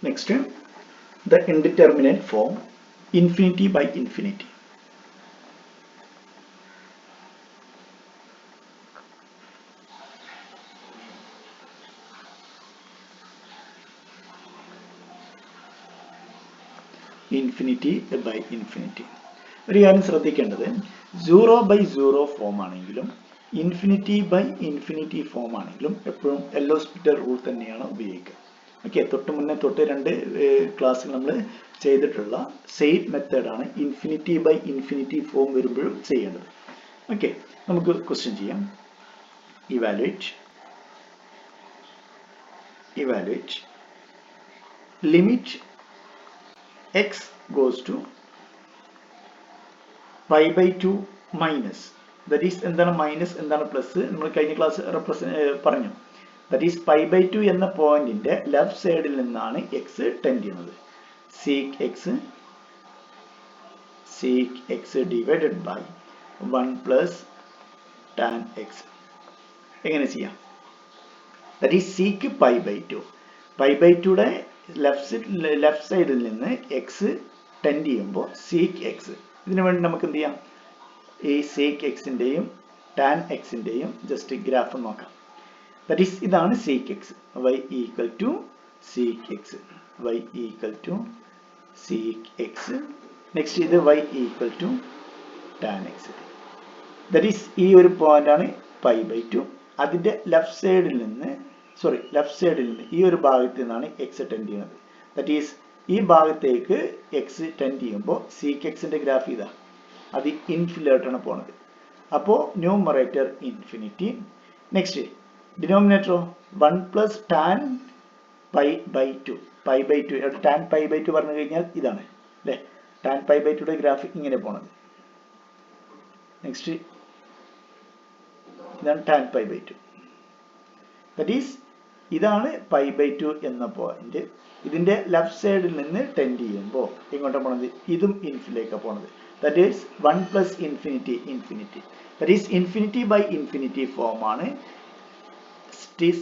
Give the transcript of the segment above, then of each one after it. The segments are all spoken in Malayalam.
Next, the indeterminate form, infinity by infinity. Infinity by infinity. ഒരു കാര്യം ശ്രദ്ധിക്കേണ്ടത് 0/0 ഫോം ആണെങ്കിലും ഇൻഫിനിറ്റി ബൈ ഇൻഫിനിറ്റി ഫോം ആണെങ്കിലും എപ്പോഴും എൽ ഹോസ്പിറ്റൽ റൂൾ തന്നെയാണ് ഉപയോഗിക്കുക. ഓക്കെ, തൊട്ട് രണ്ട് ക്ലാസ്സിൽ നമ്മൾ ചെയ്തിട്ടുള്ള സെയിം മെത്തേഡാണ് ഇൻഫിനിറ്റി ബൈ ഇൻഫിനിറ്റി ഫോം വരുമ്പോഴും ചെയ്യേണ്ടത്. ഓക്കെ, നമുക്ക് ക്വസ്റ്റ്യൻ ചെയ്യാം. Evaluate limit x goes to pi/2 minus, that is എന്താണ് മൈനസ് എന്താണ് പ്ലസ് നമ്മൾ കഴിഞ്ഞ ക്ലാസ് പറഞ്ഞു. that is pi/2 എന്ന പോയിന്റിന്റെ ലെഫ്റ്റ് സൈഡിൽ നിന്നാണ് x ടെൻഡ് ചെയ്യുന്നത്. sec x divided by 1 plus tan x. എങ്ങനെ ചെയ്യാം? that is sec pi/2. pi/2യുടെ ലെഫ്റ്റ് സൈഡിൽ നിന്ന് x ടെൻഡ് ചെയ്യുമ്പോൾ sec x. ഇതിനു വേണ്ടി നമുക്ക് എന്ത് ചെയ്യാം? ഈ sec x-ന്റെയും tan x-ന്റെയും ജസ്റ്റ് ഗ്രാഫ് നോക്കാം. that is ഇതാണ് sec x, y equal to sec x, y equal to sec x. Next ഇത് y equal to tan x. that is ഈ ഒരു പോയിന്റ് ആണ് pi/2. അതിന്റെ ലെഫ്റ്റ് സൈഡിൽ നിന്ന് ഈ ഒരു ഭാഗത്ത് നിന്നാണ് x ടെൻഡ് ചെയ്യുന്നത്. that is ഈ ഭാഗത്തേക്ക് x ടെൻഡ് ചെയ്യുമ്പോൾ sec x-ന്റെ ഗ്രാഫ് ഇതാ, അത് ഇൻഫിനിറ്റിയിലോട്ടാണ് പോണത്. അപ്പോൾ ന്യൂമറേറ്റർ ഇൻഫിനിറ്റി. നെക്സ്റ്റ് ഡിനോമിനേറ്ററോ 1 പ്ലസ് ടാൻ pi/2. ടാൻ pi/2 പറഞ്ഞു കഴിഞ്ഞാൽ ഇതാണ് അല്ലേ, ടാൻ pi/2യുടെ ഗ്രാഫ് ഇങ്ങനെ പോണത്. നെക്സ്റ്റ് ഇതാണ് ടാൻ pi/2. that is ഇതാണ് pi/2 എന്ന പോയിന്റ്. ഇതിന്റെ ലെഫ്റ്റ് സൈഡിൽ നിന്ന് ടെൻഡ് ചെയ്യുമ്പോൾ എങ്ങോട്ടാണ് പോണത്? ഇതും ഇൻഫിനിറ്റിയിലേക്കാണ് പോണത്. that is 1 plus infinity. that is infinity by infinity form ആണ്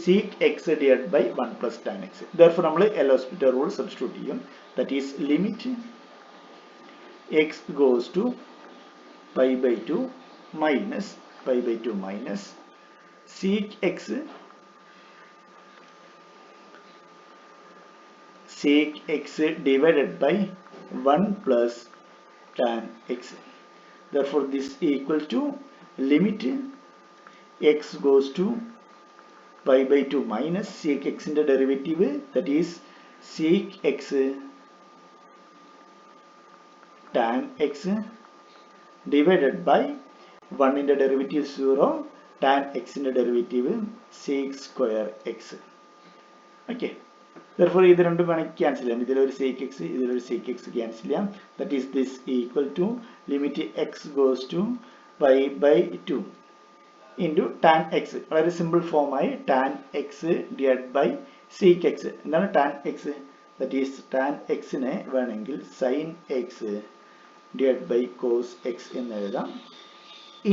sec x divided by 1 plus tan x. therefore നമ്മൾ എൽ ഹോസ്പിറ്റൽ റൂൾ സബ്സ്റ്റിറ്റ്യൂട്ട് ചെയ്യും. that is limit x goes to pi/2 minus sec x divided by 1 plus tan x. therefore this equal to limit x goes to pi/2 minus sec x ന്റെ derivative, that is sec x tan x divided by 1 ന്റെ ഡെറിവേറ്റീവ് 0, tan x ന്റെ derivative sec square x. Okay, therefore ഇത് രണ്ടും വേണമെങ്കിൽ ക്യാൻസൽ ചെയ്യാം. ഇതിലൊരു sec x ക്യാൻസൽ ചെയ്യാം. that is this equal to limit x goes to pi/2 into tan x. വളരെ സിമ്പിൾ ഫോം ആയി tan x divided by sec x. എന്താണ് tan x? that is tan x നെ വേണമെങ്കിൽ sin x divided by cos x എന്ന് എഴുതാം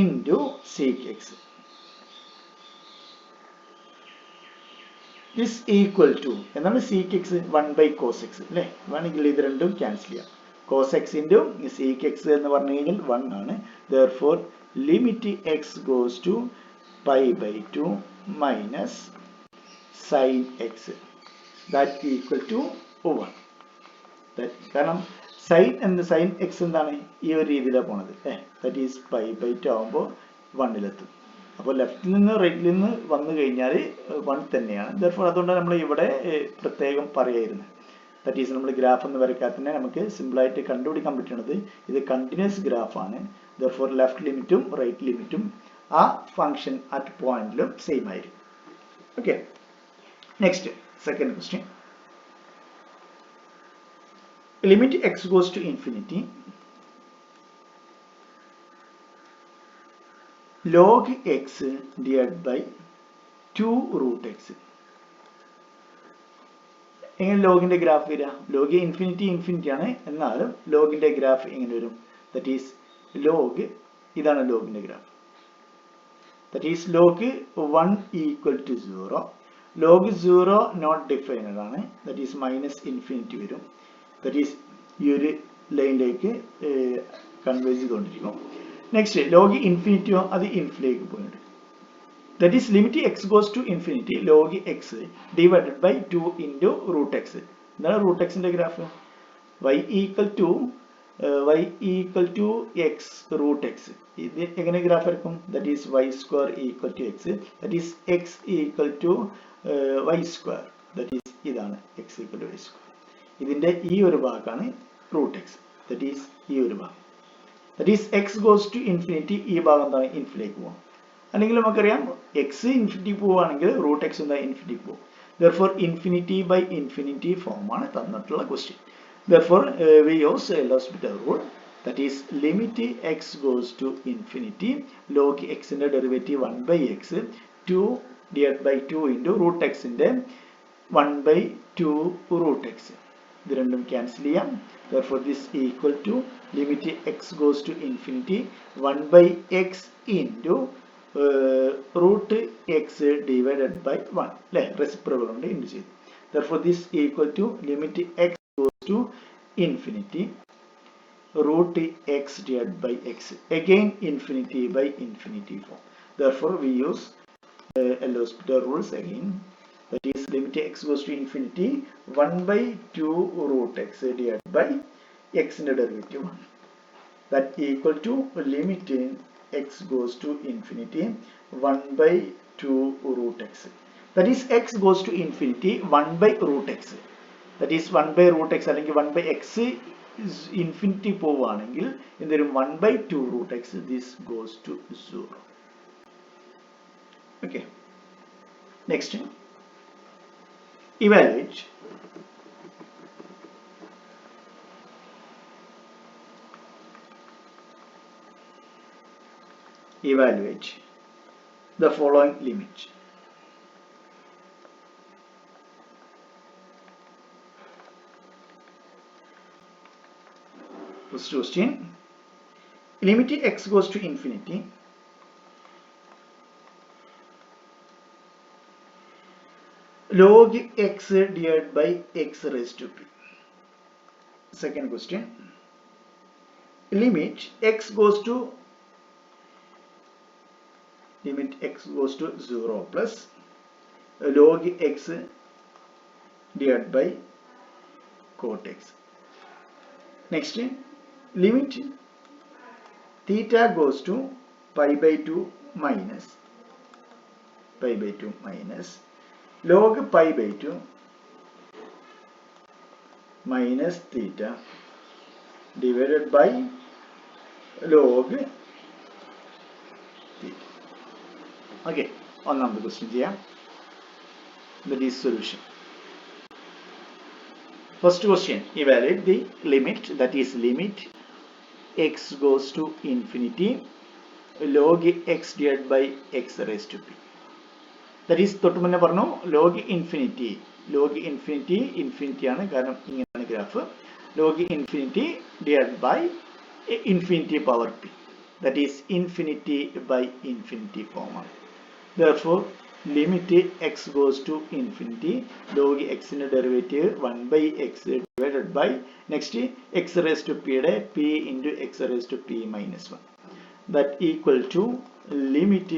into sec x. this equal to എന്താണ് sec x? 1 by cos x അല്ലേ? വേണമെങ്കിൽ ഇത് രണ്ടും ക്യാൻസൽ ചെയ്യാം. cos x into sec x എന്ന് പറഞ്ഞു കഴിഞ്ഞാൽ 1 ആണ്. therefore limit x goes to pi/2 minus sin x, that equal to 1. കാരണം sin x എന്താണ് ഈ ഒരു രീതിയിലാണ് പോണത്. that is pi/2 ആവുമ്പോൾ 1-ലെത്തും. അപ്പോൾ ലെഫ്റ്റിൽ നിന്ന് റൈറ്റിൽ നിന്ന് വന്നു കഴിഞ്ഞാൽ 1 തന്നെയാണ്. therefore അതുകൊണ്ടാണ് നമ്മൾ ഇവിടെ പ്രത്യേകം പറയായിരുന്നത്. that is നമ്മൾ ഗ്രാഫ് ഒന്ന് വരയ്ക്കാതെ തന്നെ നമുക്ക് സിമ്പിളായിട്ട് കണ്ടുപിടിക്കാൻ പറ്റുന്നത് ഇത് കണ്ടിന്യൂസ് ഗ്രാഫാണ്. therefore ലെഫ്റ്റ് ലിമിറ്റും റൈറ്റ് ലിമിറ്റും ആ ഫംഗ്ഷൻ അറ്റ് പോയിന്റിലും സെയിം ആയിരിക്കും. Okay, next second question. Limit x goes to infinity log x divided by 2 root x. എങ്ങനെ ലോഗിന്റെ ഗ്രാഫ് വരിക? ലോഗ് ഇൻഫിനിറ്റി ആണ്, എന്നാലും ലോഗിന്റെ ഗ്രാഫ് എങ്ങനെ വരും? that is log ഇതാണ് ലോഗിന്റെ ഗ്രാഫ്. that is log 1 equal to 0, log 0 not defined ആണ്, ദാറ്റ് ഈസ് മൈനസ് ഇൻഫിനിറ്റി വരും, ദാറ്റ് ഈസ് ഈ ഒരു ലൈനിലേക്ക് കൺവേഴ്സ് ചെയ്തുകൊണ്ടിരിക്കും. നെക്സ്റ്റ് ലോഗ് ഇൻഫിനിറ്റിയോ അത് ഇൻഫിലേക്ക് പോയിട്ടുണ്ട്, that is limit x goes to infinity log x divided by 2 into root x. എന്താണ് റൂട്ട് എക്സിന്റെ graph? y equal to x root x. ഇത് എങ്ങനെ ഗ്രാഫ് എടുക്കും? That is y square equal to x, that is x equal to y square, that is ഇതാണ് x equal to y square. ഇതിന്റെ ഈ ഒരു ഭാഗമാണ് റൂട്ട് എക്സ്, ദാറ്റ് ഈസ് ഈ ഒരു ഭാഗം, that is x goes to infinity. ഈ ഭാഗം എന്താണ്? ഇൻഫിനിറ്റിക്ക് പോകും. അല്ലെങ്കിൽ നമുക്കറിയാം എക്സ് ഇൻഫിനിറ്റി പോവുകയാണെങ്കിൽ റൂട്ട് എക്സ് എന്താ? ഇൻഫിനിറ്റിക്ക് പോകും. therefore ഇൻഫിനിറ്റി ബൈ ഇൻഫിനിറ്റി ഫോമാണ് തന്നിട്ടുള്ള question. therefore we use L'Hospital rule, that is limit x goes to infinity log x ന്റെ derivative 1 by x 2 divided by 2 into root x ന്റെ 1 by 2 root x. ഇത് രണ്ടും ക്യാൻസൽ ചെയ്യാം. therefore this equal to limit x goes to infinity 1 by x into root x divided by 1 അല്ലേ, റെസിപ്രോക്കൽ കൊണ്ട് ഇൻഡു ചെയ്തു. therefore this equal to limit x goes to infinity root x divided by x, again infinity by infinity form. therefore we use L'Hospital rules again, that is limit x goes to infinity 1 by 2 root x divided by x in the derivative 1, that equal to limit x goes to infinity 1 by 2 root x, that is x goes to infinity 1 by root x, that is 1 by root x അല്ലെങ്കിൽ 1 by x ഇൻഫിനിറ്റി പോവുകയാണെങ്കിൽ എന്തൊരു 1 by 2 root x, this goes to 0. okay, next evaluate the following limit. First question, limit x goes to infinity log x divided by x raised to p. Second question, limit x goes to 0 plus log x divided by cot x. Next, limit theta goes to pi by 2 minus log pi by 2 minus theta divided by log theta. Okay, ഒന്നാമത്തെ ക്വസ്റ്റ്യൻ ചെയ്യാം. That is solution. First question, evaluate the limit, that is limit x goes to infinity log x divided by x raised to p. That is തൊട്ട് മുന്നേ പറഞ്ഞു log infinity ആണ്, കാരണം ഇങ്ങനെയാണ് graph. log infinity divided by infinity power p, that is infinity by infinity form. therefore limit x goes to infinity log x in derivative 1 by x divided by next x raised to p യുടെ p into x raised to p minus 1, that equal to limit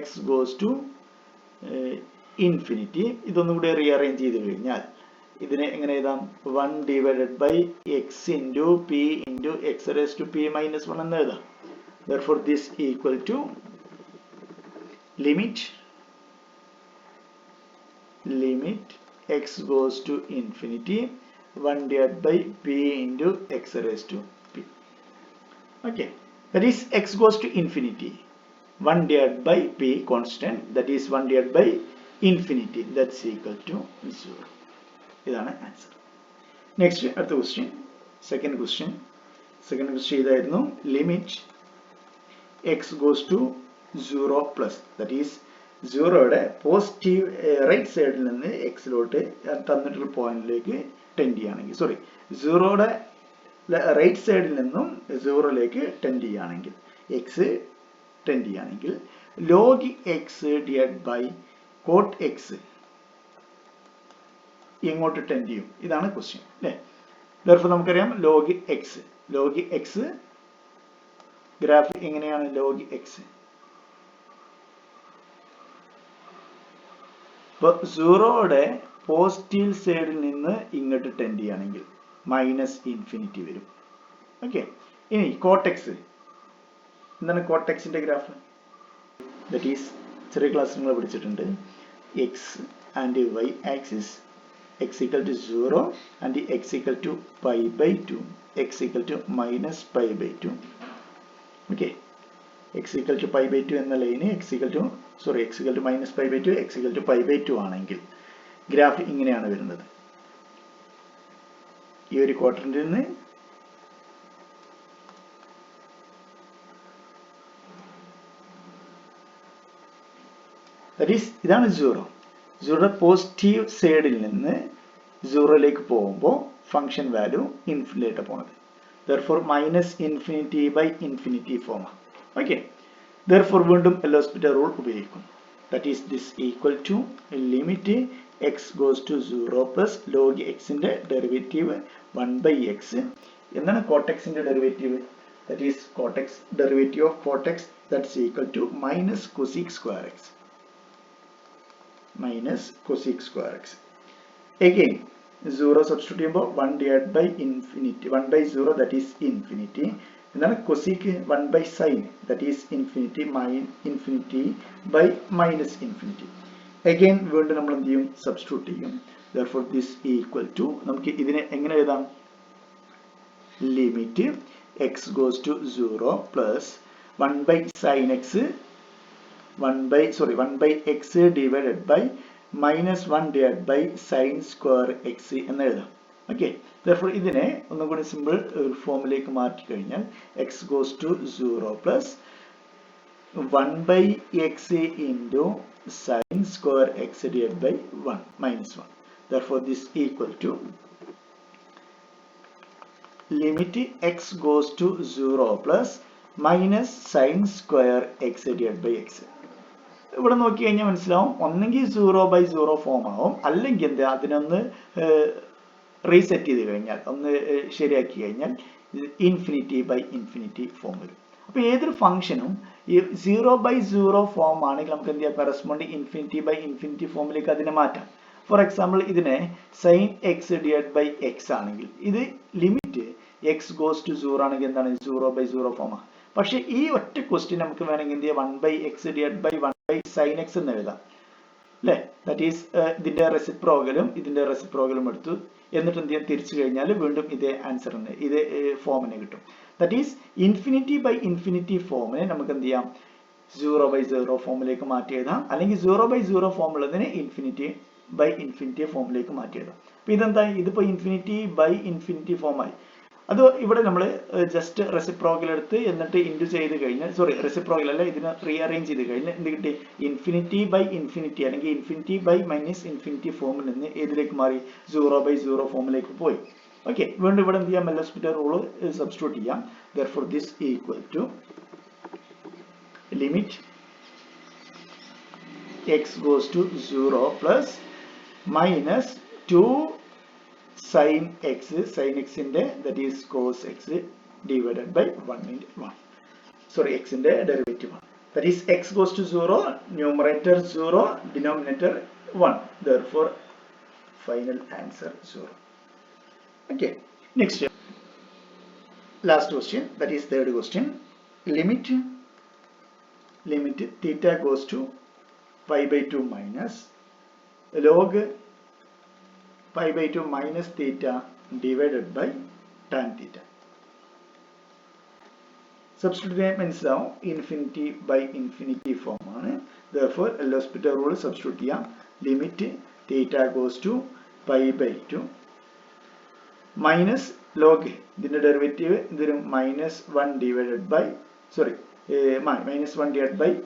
x goes to infinity. ഇതൊന്നും കൂടി റീഅറേഞ്ച് ചെയ്ത് കഴിഞ്ഞാൽ ഇതിനെ എങ്ങനെ എഴുതാം? 1 divided by x into p into x raised to p minus 1 എന്ന് എഴുതാം. therefore this equal to limit x goes to infinity 1 divided by p into x raised to p. okay, that is x goes to infinity 1 divided by p constant, that is 1 divided by infinity, that's equal to 0. ഇതാണ് ആൻസർ. നെക്സ്റ്റ് അടുത്ത ക്വസ്റ്റ്യൻ, സെക്കൻഡ് ക്വസ്റ്റ്യൻ ഇതായിരുന്നു limit x goes to 0 plus, that is 0യുടെ പോസിറ്റീവ് റൈറ്റ് സൈഡിൽ നിന്ന് എക്സിലോട്ട് തന്നിട്ടുള്ള പോയിന്റിലേക്ക് ടെൻഡ് ചെയ്യുകയാണെങ്കിൽ, 0യുടെ റൈറ്റ് സൈഡിൽ നിന്നും 0ലേക്ക് ടെൻഡ് ചെയ്യുകയാണെങ്കിൽ, എക്സ് ടെൻഡ് ചെയ്യുകയാണെങ്കിൽ log x divided by cot x എങ്ങോട്ട് ടെൻഡ് ചെയ്യും? ഇതാണ് ക്വസ്റ്റ്യൻ അല്ലേ? therefore നമുക്കറിയാം log x ഗ്രാഫ് എങ്ങനെയാണ്? log x ഇപ്പോൾ 0യുടെ പോസിറ്റീവ് സൈഡിൽ നിന്ന് ഇങ്ങോട്ട് ടെൻഡ് ചെയ്യുകയാണെങ്കിൽ -∞ വരും. ഓക്കെ, ഇനി കോട്ടെക്സ് എന്താണ്? കോട്ടെക്സിന്റെ ഗ്രാഫ് ദാറ്റ് ഈസ് ചെറിയ ക്ലാസ് നിങ്ങൾ പഠിച്ചിട്ടുണ്ട്. x and y axis x equal to 0 and x equal to pi/2, x equal to -pi/2. okay, x equal to pi/2 എന്ന line x equal to -pi/2, x equal to pi/2 ആണെങ്കിൽ ഗ്രാഫ് ഇങ്ങനെയാണ് വരുന്നത്. ഈ ഒരു ക്വാഡ്രന്റിൽ നിന്ന് that is ഇതാണ് 0യുടെ പോസിറ്റീവ് സൈഡിൽ നിന്ന് 0യിലേക്ക് പോകുമ്പോൾ ഫംഗ്ഷൻ വാല്യൂ ഇൻഫിനിറ്റിയിലേക്ക് പോകുന്നത്. therefore -∞/∞ form. ഓക്കെ, therefore വീണ്ടും എൽ ഹോസ്പിറ്റൽ റൂൾ ഉപയോഗിക്കും. that is this equal to limit x goes to 0 plus log x ന്റെ ഡെറിവേറ്റീവ് 1/x. എന്താണ് കോട്ടെക്സിന്റെ derivative? that is derivative of cot x that's equal to minus cosec square x. Again 0 substitute ചെയ്യുമ്പോൾ 1 divided by infinity, 1/0 that is infinity. എന്താണ് cosec 1/sin that is infinity by minus infinity. Again വീണ്ടും നമ്മൾ എന്ത് ചെയ്യും? സബ്സ്റ്റിറ്റ്യൂട്ട് ചെയ്യും. therefore this equal to നമുക്ക് ഇതിനെ എങ്ങനെ എഴുതാം? Limit x goes to 0 plus 1/sin x 1/x divided by -1 divided by sin square x എന്ന് എഴുതാം. ഓക്കെ, therefore ഇതിനെ ഒന്നും കൂടി സിമ്പിൾ ഫോമിലേക്ക് മാറ്റി കഴിഞ്ഞാൽ x goes to 0 plus 1/x into sin square x divided by -1. therefore this equal to limit x goes to 0 plus minus sin square x divided by x. ഇവിടെ നോക്കി കഴിഞ്ഞാൽ മനസ്സിലാവും, ഒന്നെങ്കിൽ 0/0 ഫോം ആവും, അല്ലെങ്കിൽ എന്താ അതിനൊന്ന് റീസെറ്റ് ചെയ്ത് കഴിഞ്ഞാൽ, ഒന്ന് ശരിയാക്കി കഴിഞ്ഞാൽ ∞/∞ ഫോം വരും. അപ്പോൾ ഏതൊരു ഫംഗ്ഷനും ഈ 0/0 ഫോം ആണെങ്കിൽ നമുക്ക് എന്ത് ചെയ്യാം? കറസ്പോണ്ടിങ് ∞/∞ ഫോമിലേക്ക് അതിനെ മാറ്റാം. ഫോർ എക്സാമ്പിൾ ഇതിനെ sin x divided by x ആണെങ്കിൽ ഇത് ലിമിറ്റ് x goes to 0 ആണെങ്കിൽ എന്താണ്? 0/0 ഫോമാണ്. പക്ഷെ ഈ ഒറ്റ ക്വസ്റ്റ്യൻ നമുക്ക് വേണമെങ്കിൽ എന്ത് ചെയ്യാം? 1/x divided by 1/sin x എന്ന് എഴുതാം അല്ലേ? ദാറ്റ് ഈസ് ഇതിന്റെ റെസിപ്രോക്കലും ഇതിന്റെ റെസിപ്രോക്കലും എടുത്തു എന്നിട്ട് എന്ത് ചെയ്യാം? തിരിച്ചു കഴിഞ്ഞാൽ വീണ്ടും ഇതേ ആൻസർ തന്നെ, ഇതേ ഫോമിനെ കിട്ടും. ദാറ്റ് ഈസ് ∞/∞ ഫോമിനെ നമുക്ക് എന്ത് ചെയ്യാം? 0/0 ഫോമിലേക്ക് മാറ്റി എഴുതാം, അല്ലെങ്കിൽ 0/0 ഫോം ഉള്ളതിനെ ∞/∞ ഫോമിലേക്ക് മാറ്റി എഴുതാം. അപ്പൊ ഇതെന്താ? ഇതിപ്പോ ∞/∞ ഫോമായി. അത് ഇവിടെ നമ്മൾ ജസ്റ്റ് റെസിപ്രോക്കൽ എടുത്ത് എന്നിട്ട് ഇൻഡു ചെയ്ത് കഴിഞ്ഞാൽ, റെസിപ്രോക്കൽ അല്ല, ഇതിനെ റീഅറേഞ്ച് ചെയ്ത് കഴിഞ്ഞാൽ എന്ത് കിട്ടി? ∞/∞ അല്ലെങ്കിൽ ∞/-∞ ഫോമിൽ നിന്ന് ഏതിലേക്ക് മാറി? 0/0 ഫോമിലേക്ക് പോയി. ഓക്കെ, വീണ്ടും ഇവിടെ എന്ത് ചെയ്യാം? എൽ ഹോസ്പിറ്റൽ റൂൾ സബ്സ്റ്റിറ്റ്യൂട്ട് ചെയ്യാം. therefore this equal to limit x goes to 0 plus minus 2 sin x ന്റെ that is cos x divided by 1 into 1. x ന്റെ ഡെറിവേറ്റീവ് ആണ്. that is x goes to 0, numerator 0, denominator 1. therefore final answer 0. okay, next last question, that is third question. limit theta goes to pi/2 minus log pi/2 minus theta divided by tan theta. Substitute മനസ്സിലാവും, ∞/∞ ഫോം ആണ്. therefore L hospital rule substitute ചെയ്യാം. Limit theta goes to pi/2 minus log ഇതിന്റെ ഡെറിവേറ്റീവ് ഇതിന് -1 divided by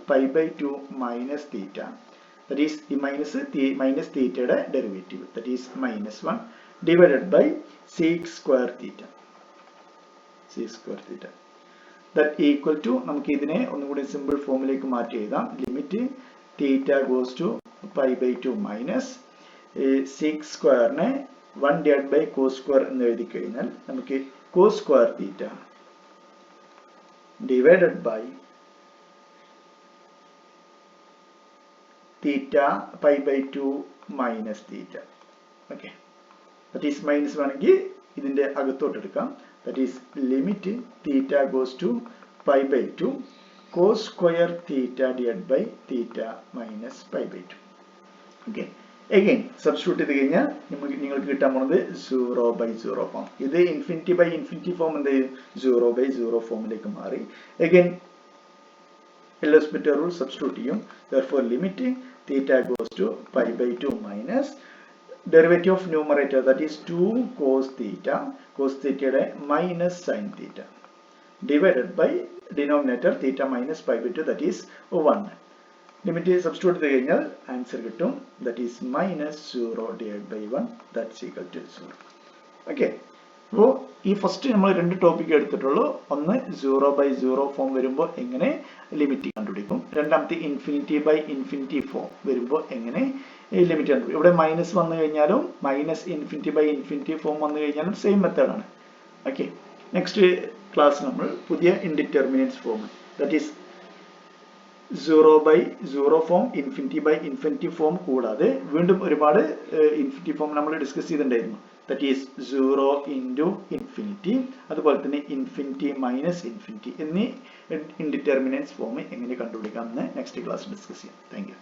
pi/2 minus theta. that is the minus theta യുടെ derivative, that is -1 divided by sec square theta. that equal to നമുക്ക് ഇതിനെ ഒന്നുകൂടി സിമ്പിൾ ഫോമിലേക്ക് മാറ്റി എഴുതാം. Limit theta goes to pi/2 minus sec സ്ക്വയറിനെ 1 divided by cos square എന്ന് എഴുതി കഴിഞ്ഞാൽ നമുക്ക് cos square theta divided by theta pi by 2 minus theta. Okay, that is minus വേണമെങ്കിൽ ഇതിന്റെ അകത്തോട്ട് എടുക്കാം. That is limit theta goes to pi by 2 cos square theta divided by theta minus pi by 2. Okay, again substitute ചെയ്ത് കഴിഞ്ഞാൽ നിങ്ങൾക്ക് കിട്ടാൻ പോകുന്നത് 0 by 0 ഫോം. ഇത് ഇൻഫിനിറ്റി ബൈ ഇൻഫിനിറ്റി ഫോം എന്ത് 0 by 0 ഫോമിലേക്ക് മാറി. again L'Hospital rule substitute ചെയ്യും. therefore limit theta goes to pi by 2 minus derivative of numerator, that is 2 cos theta യുടെ minus sin theta divided by denominator theta minus pi by 2, that is 1. limit substitute ചെയ്ത് കഴിഞ്ഞാൽ ആൻസർ കിട്ടും, that is minus 0 divided by 1, that's equal to 0. okay, അപ്പോൾ ഈ ഫസ്റ്റ് നമ്മൾ രണ്ട് ടോപ്പിക് എടുത്തിട്ടുള്ളൂ. ഒന്ന് 0 by 0 ഫോം വരുമ്പോൾ എങ്ങനെ ലിമിറ്റ് കണ്ടുപിടിക്കും, രണ്ടാമത്തെ ഇൻഫിനിറ്റി ബൈ ഇൻഫിനിറ്റി ഫോം വരുമ്പോൾ എങ്ങനെ ലിമിറ്റ് കണ്ടുപിടിക്കും. ഇവിടെ മൈനസ് വന്നു കഴിഞ്ഞാലും minus infinity by infinity form വന്നു കഴിഞ്ഞാലും സെയിം മെത്തേഡാണ്. ഓക്കെ, നെക്സ്റ്റ് ക്ലാസ് നമ്മൾ പുതിയ indeterminants form, that is 0 by 0 form, infinity by infinity form കൂടാതെ വീണ്ടും ഒരുപാട് ഇൻഫിനിറ്റി ഫോം നമ്മൾ ഡിസ്കസ് ചെയ്തിട്ടുണ്ടായിരുന്നു. ദാറ്റ് ഈസ് 0 into ഇൻഫിനിറ്റി, അതുപോലെ തന്നെ ഇൻഫിനിറ്റി മൈനസ് ഇൻഫിനിറ്റി എന്നീ ഇൻഡിറ്റർമിനൻസ് ഫോം എങ്ങനെ കണ്ടുപിടിക്കാം എന്ന് നെക്സ്റ്റ് ക്ലാസ് ഡിസ്കസ് ചെയ്യാം. Thank U.